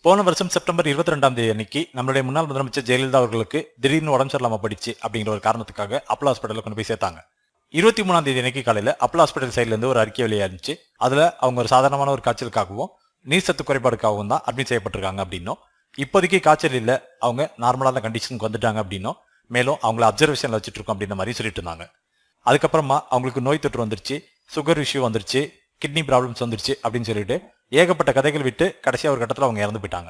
போன வருஷம் செப்டம்பர் 22ஆம் தேதி அன்னைக்கு நம்மளுடைய முன்னாள் முதலமைச்சர் ஜெயலலிதா அவர்களுக்கு திடீர்னு உடம்பு சரியில்லாம போயிடுச்சு அப்படிங்கிற ஒரு காரணத்துக்காக அப்போலோ ஹாஸ்பிட்டல்ல கொண்டு போய் சேர்த்தாங்க. 23ஆம் தேதி அன்னைக்கு காலையில அப்போலோ ஹாஸ்பிட்டல் சைட்ல இருந்து ஒரு அறிக்கை வெளியாச்சு. அதுல அவங்க ஒரு சாதாரணமான ஒரு காய்ச்சலுக்காகவும் நீர் சத்து குறைபாடுக்காகவும் தான் அட்மிட் செய்யப்பட்டிருக்காங்க அப்படின்னும், இப்போதைக்கு காய்ச்சல் இல்ல, அவங்க நார்மலான கண்டிஷனுக்கு வந்துட்டாங்க அப்படின்னும், மேலும் அவங்கள அப்சர்வேஷன்ல வச்சுட்டு இருக்கோம் அப்படின்ற மாதிரி சொல்லிட்டு இருந்தாங்க. அதுக்கப்புறமா அவங்களுக்கு நோய் தொற்று வந்துருச்சு, சுகர் இஷ்யூ வந்துருச்சு, கிட்னி ப்ராப்ளம்ஸ் வந்துருச்சு அப்படின்னு சொல்லிட்டு ஏகப்பட்ட கதைகள் விட்டு கடைசியா ஒரு கட்டத்துல அவங்க இறந்து போயிட்டாங்க.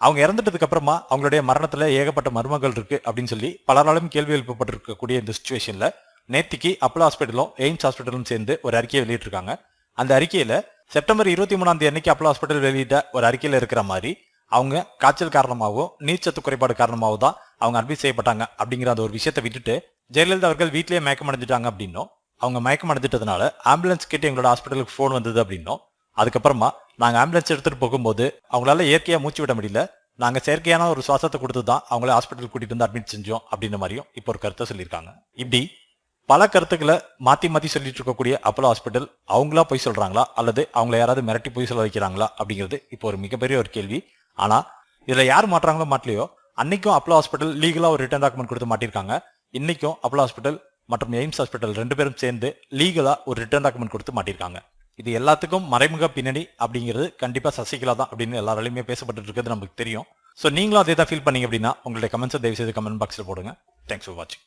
அவங்க இறந்துட்டதுக்கு அப்புறமா அவங்களுடைய மரணத்துல ஏகப்பட்ட மர்மங்கள் இருக்கு அப்படின்னு சொல்லி பலராலும் கேள்வி எழுப்பப்பட்டிருக்கக்கூடிய இந்த சுச்சுவேஷன்ல நேத்திக்கு அப்போலோ ஹாஸ்பிட்டலும் எய்ம்ஸ் ஹாஸ்பிட்டலும் சேர்ந்து ஒரு அறிக்கையை வெளியிட்டிருக்காங்க. அந்த அறிக்கையில செப்டம்பர் 23ஆம் தேதி அன்னைக்கு அப்போலோ ஹாஸ்பிட்டல் வெளியிட்ட ஒரு அறிக்கையில இருக்கிற மாதிரி அவங்க காய்ச்சல் காரணமாகவும் நீர்ச்சத்து குறைபாடு காரணமாகவும் தான் அவங்க அட்மிட் செய்யப்பட்டாங்க அப்படிங்கிற அந்த ஒரு விஷயத்தை விட்டுட்டு, ஜெயலலிதா அவர்கள் வீட்டிலேயே மயக்கம் அடைஞ்சிட்டாங்க அப்படின்னும், அவங்க மயக்கம் அடைஞ்சிட்டதுனால ஆம்புலன்ஸ் கிட்ட எங்களோட ஹாஸ்பிட்டலுக்கு போன் வந்தது அப்படின்னும், அதுக்கப்புறமா நாங்க ஆம்புலன்ஸ் எடுத்துட்டு போகும்போது அவங்களால இயற்கையா மூச்சு விட முடியல, நாங்க செயற்கையான ஒரு சுவாசத்தை கொடுத்து தான் அவங்கள ஹாஸ்பிட்டல் கூட்டிட்டு வந்து அட்மிட் செஞ்சோம் அப்படின்ற மாதிரியும் இப்போ ஒரு கருத்தை சொல்லியிருக்காங்க. இப்படி பல கருத்துக்களை மாத்தி மாத்தி சொல்லிட்டு இருக்கக்கூடிய அப்போலோ ஹாஸ்பிட்டல் அவங்களா போய் சொல்றாங்களா அல்லது அவங்கள யாராவது மிரட்டி போய் சொல்ல வைக்கிறாங்களா அப்படிங்கிறது இப்போ ஒரு மிகப்பெரிய ஒரு கேள்வி. ஆனா இதுல யார் மாட்டுறாங்களோ மாட்டலையோ, அன்னைக்கும் அப்போலோ ஹாஸ்பிட்டல் லீகலா ஒரு ரிட்டர்ன் டாக்குமெண்ட் கொடுத்து மாட்டிருக்காங்க. இன்னைக்கும் அப்போலோ ஹாஸ்பிட்டல் மற்றும் எய்ம்ஸ் ஹாஸ்பிட்டல் ரெண்டு பேரும் சேர்ந்து லீகலா ஒரு ரிட்டர்ன் டாக்குமெண்ட் கொடுத்து மாட்டிருக்காங்க. இது எல்லாத்துக்கும் மறைமுக பின்னணி அப்படிங்கிறது கண்டிப்பா சசிகலா தான் அப்படின்னு எல்லாராலையுமே பேசப்பட்டு இருக்கிறது நமக்கு தெரியும். ஸோ நீங்களும் அதே தான் ஃபீல் பண்ணீங்க அப்படின்னா உங்களுடைய கமெண்ட்ஸை தயவு செய்து கமெண்ட் பாக்ஸில் போடுங்க. தேங்க்ஸ் ஃபார் வாட்சிங்.